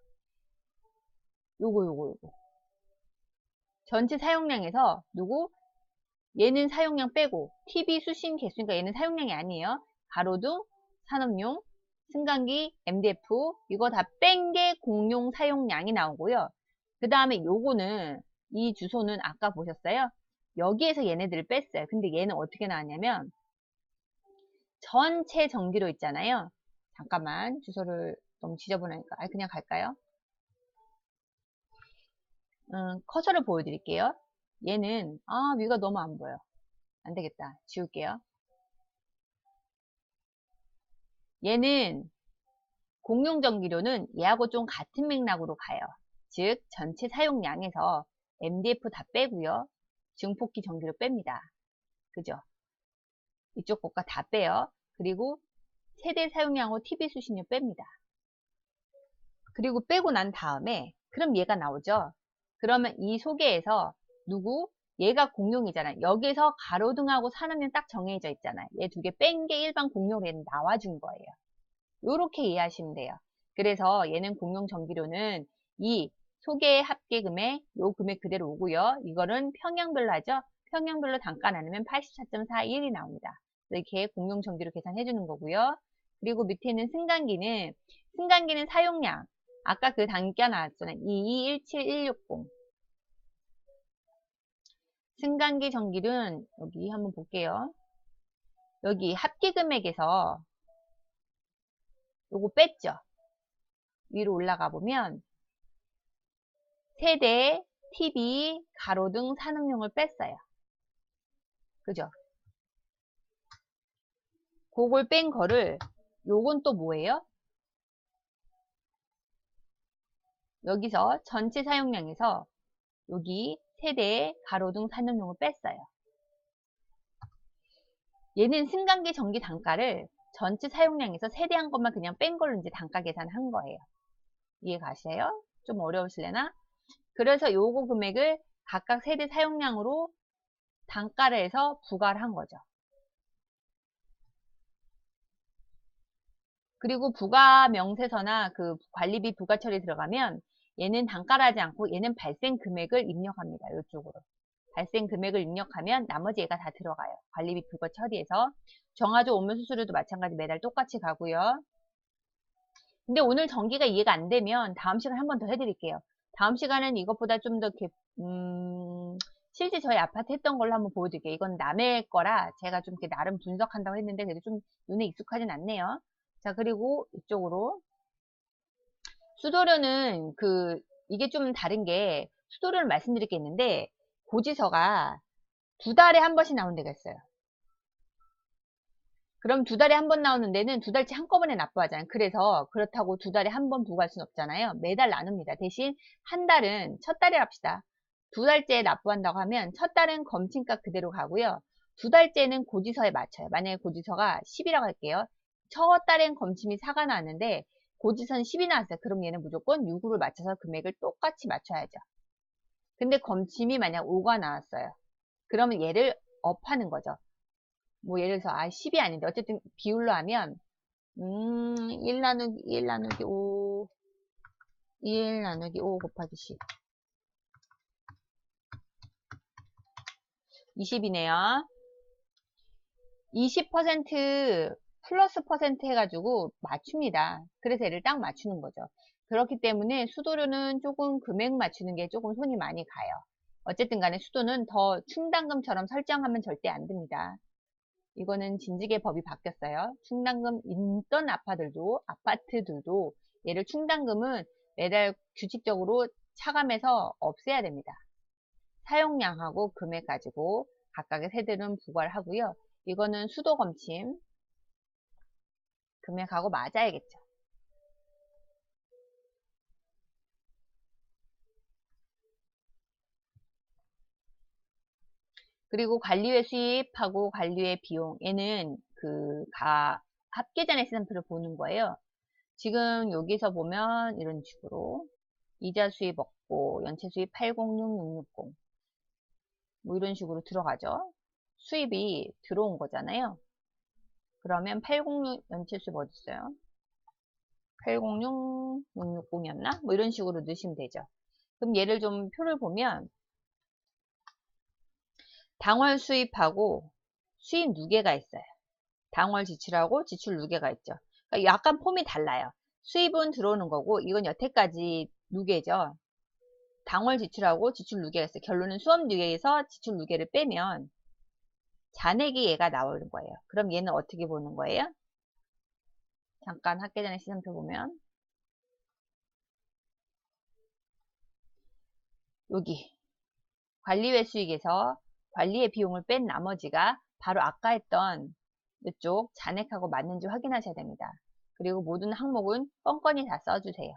요거. 전체 사용량에서 누구? 얘는 사용량 빼고 TV 수신 개수니까 얘는 사용량이 아니에요. 가로등, 산업용, 승강기, MDF 이거 다 뺀 게 공용 사용량이 나오고요. 그 다음에 요거는 이 주소는 아까 보셨어요? 여기에서 얘네들을 뺐어요. 근데 얘는 어떻게 나왔냐면 전체 전기료 있잖아요. 잠깐만 주소를 너무 지저분하니까 그냥 갈까요? 커서를 보여드릴게요. 얘는 위가 너무 안 보여. 안 되겠다. 지울게요. 얘는 공용전기료는 얘하고 좀 같은 맥락으로 가요. 즉 전체 사용량에서 MDF 다 빼고요. 증폭기 전기료 뺍니다. 그죠? 이쪽 것과 다 빼요. 그리고 세대 사용량하고 TV 수신료 뺍니다. 그리고 빼고 난 다음에 그럼 얘가 나오죠. 그러면 이 소개에서 누구? 얘가 공용이잖아요. 여기서 가로등하고 산업용 딱 정해져 있잖아요. 얘 두 개 뺀 게 일반 공용으로 나와준 거예요. 요렇게 이해하시면 돼요. 그래서 얘는 공용 전기료는 이 소개 합계금액 요 금액 그대로 오고요. 이거는 평양별로 하죠. 평양별로 단가 나누면 84.41이 나옵니다. 이렇게 공용 전기료 계산해 주는 거고요. 그리고 밑에 있는 승강기는 사용량 아까 그 단가 나왔잖아요. 2217160 승강기 전기료는 여기 한번 볼게요. 여기 합계금액에서 요거 뺐죠. 위로 올라가 보면 세대, TV, 가로등, 산업용을 뺐어요. 그죠? 그걸 뺀 거를 요건 또 뭐예요? 여기서 전체 사용량에서 여기 세대, 가로등, 산업용을 뺐어요. 얘는 승강기 전기 단가를 전체 사용량에서 세대한 것만 그냥 뺀 걸로 이제 단가 계산한 거예요. 이해 가세요? 좀 어려우실래나? 그래서 요거 금액을 각각 세대 사용량으로 단가를 해서 부과를 한 거죠. 그리고 부가 명세서나 그 관리비 부가 처리 들어가면 얘는 단가를 하지 않고 얘는 발생 금액을 입력합니다. 이쪽으로. 발생 금액을 입력하면 나머지 얘가 다 들어가요. 관리비 부가 처리해서. 정화조 오물 수수료도 마찬가지 매달 똑같이 가고요. 근데 오늘 전기가 이해가 안 되면 다음 시간에 한 번 더 해드릴게요. 다음 시간은 이것보다 좀 더 이렇게 실제 저희 아파트 했던 걸로 한번 보여드릴게요. 이건 남의 거라 제가 좀 이렇게 나름 분석한다고 했는데 그래도 좀 눈에 익숙하진 않네요. 자, 그리고 이쪽으로 수도료는 이게 좀 다른 게 수도료를 말씀드릴 게 있는데 고지서가 2달에 한 번씩 나온 데가 있어요. 그럼 2달에 한 번 나오는 데는 2달치 한꺼번에 납부하잖아요. 그래서 그렇다고 2달에 한 번 부과할 수는 없잖아요. 매달 나눕니다. 대신 한 달은 첫 달에 합시다. 2달째에 납부한다고 하면 첫 달은 검침값 그대로 가고요. 2달째는 고지서에 맞춰요. 만약에 고지서가 10이라고 할게요. 첫 달엔 검침이 4가 나왔는데 고지서는 10이 나왔어요. 그럼 얘는 무조건 6으로 맞춰서 금액을 똑같이 맞춰야죠. 근데 검침이 만약 5가 나왔어요. 그러면 얘를 업하는 거죠. 뭐 예를 들어서 10이 아닌데 어쨌든 비율로 하면 1 나누기 5 1 나누기 5 곱하기 10 20이네요. 20% 플러스 퍼센트 해가지고 맞춥니다. 그래서 얘를 딱 맞추는 거죠. 그렇기 때문에 수도료는 조금 금액 맞추는 게 조금 손이 많이 가요. 어쨌든 간에 수도는 더 충당금처럼 설정하면 절대 안 됩니다. 이거는 진지계 법이 바뀌었어요. 충당금 있던 아파트들도 얘를 충당금은 매달 규칙적으로 차감해서 없애야 됩니다. 사용량하고 금액 가지고 각각의 세대는 부과를 하고요. 이거는 수도 검침 금액하고 맞아야겠죠. 그리고 관리회 수입하고 관리회 비용 얘는 합계잔액 시상표를 보는 거예요. 지금 여기서 보면 이런 식으로 이자 수입 없고 연체 수입 806660 뭐 이런 식으로 들어가죠. 수입이 들어온 거잖아요. 그러면 806 연체 수입 어디 있어요? 806660이었나? 뭐 이런 식으로 넣으시면 되죠. 그럼 얘를 좀 표를 보면 당월 수입하고 수입 누계가 있어요. 당월 지출하고 지출 누계가 있죠. 그러니까 약간 폼이 달라요. 수입은 들어오는 거고 이건 여태까지 누계죠. 당월 지출하고 지출 누계가 있어요. 결론은 수업 누계에서 지출 누계를 빼면 잔액이 얘가 나오는 거예요. 그럼 얘는 어떻게 보는 거예요? 잠깐 학계전에 시상표 보면 여기 관리회 수익에서 관리의 비용을 뺀 나머지가 바로 아까 했던 이쪽 잔액하고 맞는지 확인하셔야 됩니다. 그리고 모든 항목은 뻔뻔히 다 써주세요.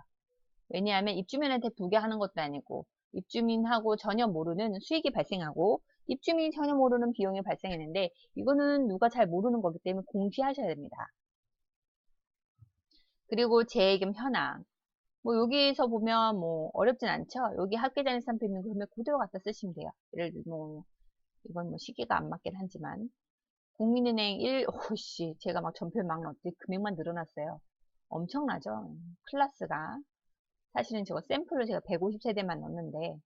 왜냐하면 입주민한테 부과하는 것도 아니고 입주민하고 전혀 모르는 수익이 발생하고 입주민이 전혀 모르는 비용이 발생했는데 이거는 누가 잘 모르는 거기 때문에 공시하셔야 됩니다. 그리고 재예금 현황. 뭐 여기에서 보면 뭐 어렵진 않죠. 여기 학계장에 스탬프 있는 거 금액 그대로 갖다 쓰시면 돼요. 예를 들어 뭐 이건 뭐 시기가 안 맞긴 하지만 국민은행 1, 오씨 제가 막 전표를 막 넣었더니 금액만 늘어났어요. 엄청나죠. 클래스가. 사실은 저거 샘플로 제가 150세대만 넣었는데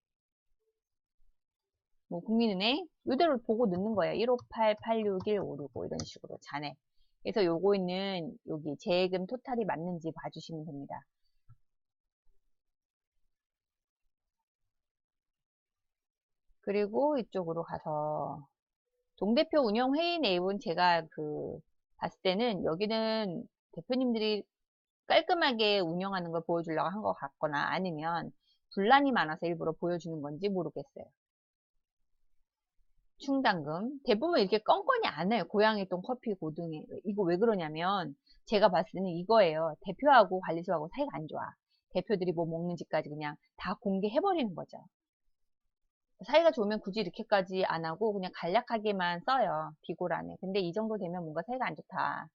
뭐 국민은행 이대로 보고 넣는 거예요. 158-861-565 이런 식으로 잔액. 그래서 요거 있는 여기 재예금 토탈이 맞는지 봐주시면 됩니다. 그리고 이쪽으로 가서 동대표 운영 회의 내용은 제가 봤을 때는 여기는 대표님들이 깔끔하게 운영하는 걸 보여주려고 한 것 같거나 아니면 분란이 많아서 일부러 보여주는 건지 모르겠어요. 충당금 대부분 이렇게 껌껌이 안 해요. 고양이 똥 커피 고등에 이거 왜 그러냐면 제가 봤을 때는 이거예요. 대표하고 관리소하고 사이가 안 좋아. 대표들이 뭐 먹는지까지 그냥 다 공개해버리는 거죠. 사이가 좋으면 굳이 이렇게까지 안 하고 그냥 간략하게만 써요. 비고란에. 근데 이 정도 되면 뭔가 사이가 안 좋다.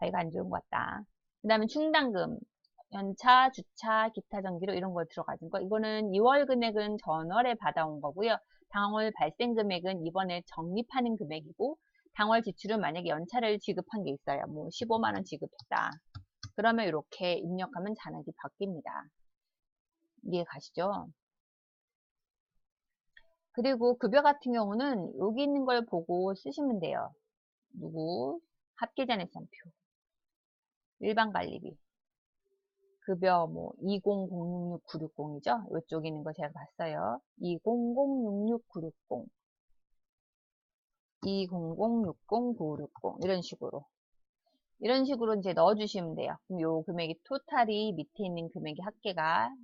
사이가 안 좋은 것 같다. 그 다음에 충당금, 연차, 주차, 기타 전기료 이런 거 들어가진 거. 이거는 2월 금액은 전월에 받아온 거고요. 당월 발생 금액은 이번에 적립하는 금액이고 당월 지출은 만약에 연차를 지급한 게 있어요. 뭐 15만 원 지급했다. 그러면 이렇게 입력하면 잔액이 바뀝니다. 이해 가시죠? 그리고 급여 같은 경우는 여기 있는 걸 보고 쓰시면 돼요. 누구, 합계잔액산표, 일반관리비, 급여 뭐 200066960이죠. 이쪽에 있는 거 제가 봤어요. 200066960, 200609660 이런 식으로 이제 넣어주시면 돼요. 그럼 요 금액이 토탈이 밑에 있는 금액이 합계가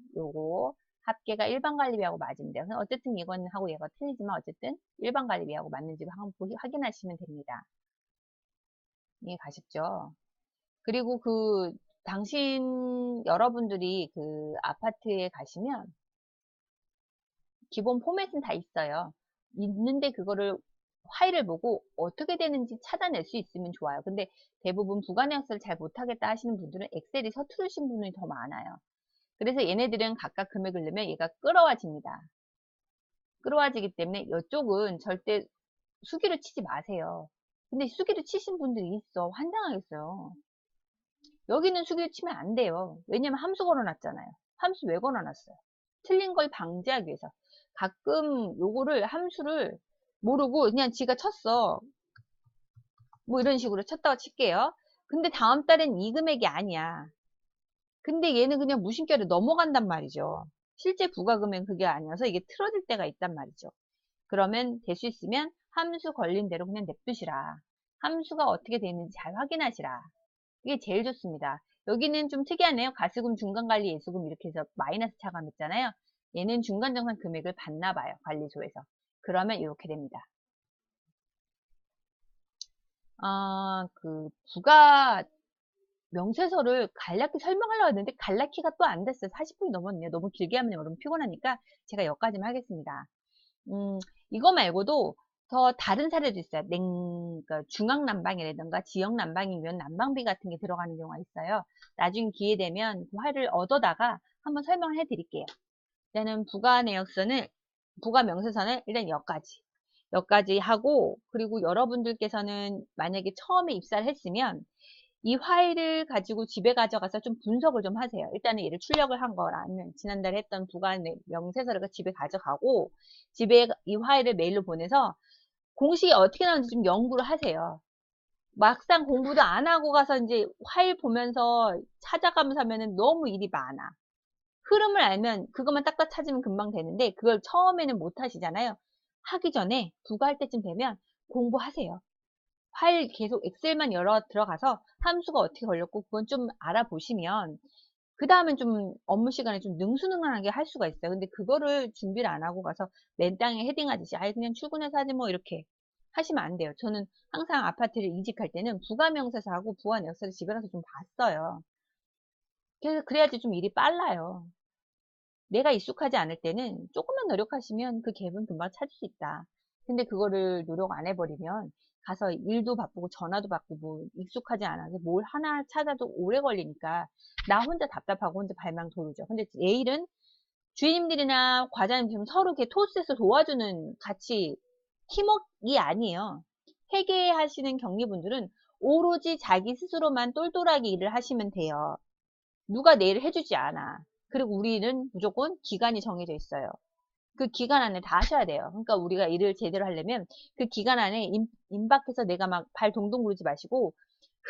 일반 관리비하고 맞으면 돼요. 어쨌든 이건 하고 얘가 틀리지만 어쨌든 일반 관리비하고 맞는지 한번 확인하시면 됩니다. 이해 가셨죠? 그리고 여러분들이 그 아파트에 가시면 기본 포맷은 다 있어요. 있는데 그거를 파일을 보고 어떻게 되는지 찾아낼 수 있으면 좋아요. 근데 대부분 부가내역서를 잘 못하겠다 하시는 분들은 엑셀이 서투르신 분이 더 많아요. 그래서 얘네들은 각각 금액을 넣으면 얘가 끌어와집니다. 끌어와지기 때문에 이쪽은 절대 수기로 치지 마세요. 근데 수기로 치신 분들이 있어. 환장하겠어요. 여기는 수기로 치면 안 돼요. 왜냐면 함수 걸어놨잖아요. 함수 왜 걸어놨어요? 틀린 걸 방지하기 위해서. 가끔 요거를 함수를 모르고 그냥 지가 쳤어. 뭐 이런 식으로 쳤다고 칠게요. 근데 다음 달엔 이 금액이 아니야. 근데 얘는 그냥 무심결에 넘어간단 말이죠. 실제 부가금액은 그게 아니어서 이게 틀어질 때가 있단 말이죠. 그러면 될 수 있으면 함수 걸린 대로 그냥 냅두시라. 함수가 어떻게 되는지 잘 확인하시라. 이게 제일 좋습니다. 여기는 좀 특이하네요. 가스금, 중간관리, 예수금 이렇게 해서 마이너스 차감 있잖아요. 얘는 중간정산 금액을 받나 봐요. 관리소에서. 그러면 이렇게 됩니다. 부가 명세서를 간략히 설명하려고 했는데 간략히가 또 안 됐어요. 40분이 넘었네요. 너무 길게 하면 여러분 피곤하니까 제가 여기까지만 하겠습니다. 이거 말고도 더 다른 사례도 있어요. 그러니까 중앙난방이라든가 지역난방이면 난방비 같은 게 들어가는 경우가 있어요. 나중에 기회 되면 그 화를 얻어다가 한번 설명을 해드릴게요. 일단은 부가 명세서는 일단 여기까지 하고, 그리고 여러분들께서는 만약에 처음에 입사를 했으면 이 파일을 가지고 집에 가져가서 좀 분석을 좀 하세요. 일단은 얘를 출력을 한 거라면 지난달에 했던 부가 명세서를 집에 가져가고 집에 이 파일을 메일로 보내서 공식이 어떻게 나오는지 좀 연구를 하세요. 막상 공부도 안 하고 가서 이제 파일 보면서 찾아가면서 하면은 너무 일이 많아. 흐름을 알면 그것만 딱딱 찾으면 금방 되는데 그걸 처음에는 못 하시잖아요. 하기 전에 부가할 때쯤 되면 공부하세요. 파일 계속 엑셀만 열어 들어가서 함수가 어떻게 걸렸고 그건 좀 알아보시면 그 다음엔 좀 업무 시간에 좀 능수능란하게 할 수가 있어요. 근데 그거를 준비를 안 하고 가서 맨 땅에 헤딩하듯이 아예 그냥 출근해서 하지 뭐 이렇게 하시면 안 돼요. 저는 항상 아파트를 이직할 때는 부가명세서하고 부가내역서를 집에 가서 좀 봤어요. 그래서 그래야지 좀 일이 빨라요. 내가 익숙하지 않을 때는 조금만 노력하시면 그 갭은 금방 찾을 수 있다. 근데 그거를 노력 안 해버리면 가서 일도 바쁘고 전화도 바쁘고 익숙하지 않아서 뭘 하나 찾아도 오래 걸리니까 나 혼자 답답하고 혼자 발망 도르죠. 근데 내일은 주인님들이나 과장님처럼 서로 이렇게 토스해서 도와주는 같이 팀워크가 아니에요. 회계하시는 경리분들은 오로지 자기 스스로만 똘똘하게 일을 하시면 돼요. 누가 내일 해주지 않아. 그리고 우리는 무조건 기간이 정해져 있어요. 그 기간 안에 다 하셔야 돼요. 그러니까 우리가 일을 제대로 하려면 그 기간 안에 임박해서 내가 막 발 동동 구르지 마시고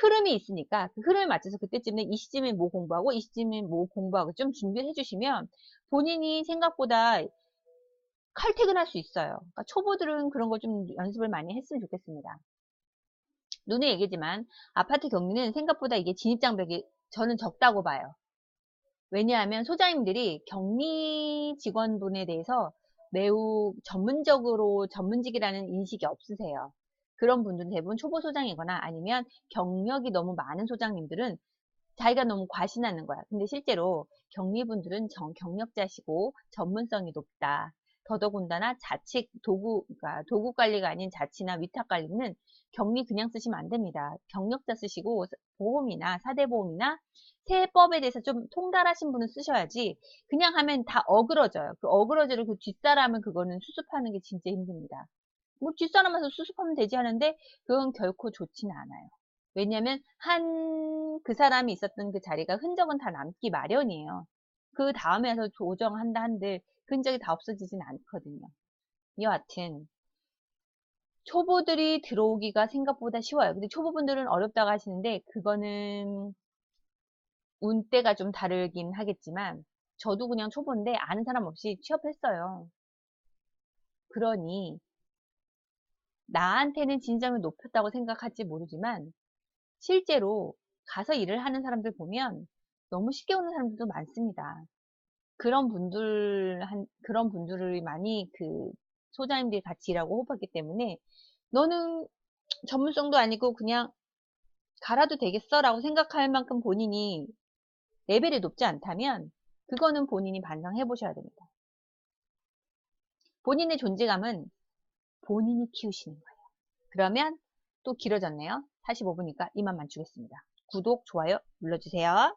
흐름이 있으니까 그 흐름에 맞춰서 그때쯤에 이 시점에 뭐 공부하고 이 시점에 뭐 공부하고 좀 준비를 해주시면 본인이 생각보다 칼퇴근할 수 있어요. 그러니까 초보들은 그런 거 좀 연습을 많이 했으면 좋겠습니다. 눈에 얘기지만 아파트 경리는 생각보다 이게 진입장벽이 저는 적다고 봐요. 왜냐하면 소장님들이 격리 직원분에 대해서 매우 전문직이라는 인식이 없으세요. 그런 분들은 대부분 초보 소장이거나 아니면 경력이 너무 많은 소장님들은 자기가 너무 과신하는 거야. 근데 실제로 격리분들은 경력자시고 전문성이 높다. 더더군다나 그러니까 도구 관리가 아닌 자치나 위탁 관리는 격리 그냥 쓰시면 안 됩니다. 경력자 쓰시고 보험이나 사대보험이나 세법에 대해서 좀 통달하신 분은 쓰셔야지 그냥 하면 다 어그러져요. 그 어그러져를 그 뒷사람은 그거는 수습하는 게 진짜 힘듭니다. 뭐 뒷사람 와서 수습하면 되지 하는데 그건 결코 좋지는 않아요. 왜냐하면 한 그만큼 그 사람이 있었던 그 자리가 흔적은 다 남기 마련이에요. 그 다음에서 조정한다 한들 그 흔적이 다 없어지진 않거든요. 여하튼 초보들이 들어오기가 생각보다 쉬워요. 근데 초보분들은 어렵다고 하시는데 그거는 운때가 좀 다르긴 하겠지만 저도 그냥 초보인데 아는 사람 없이 취업했어요. 그러니 나한테는 진정을 높였다고 생각할지 모르지만 실제로 가서 일을 하는 사람들 보면 너무 쉽게 오는 사람들도 많습니다. 그런 분들을 많이 그 소장님들이 같이 일하고 호흡했기 때문에 너는 전문성도 아니고 그냥 가라도 되겠어 라고 생각할 만큼 본인이 레벨이 높지 않다면 그거는 본인이 반성해 보셔야 됩니다. 본인의 존재감은 본인이 키우시는 거예요. 그러면 또 길어졌네요. 45분이니까 이만 맞추겠습니다. 구독, 좋아요 눌러주세요.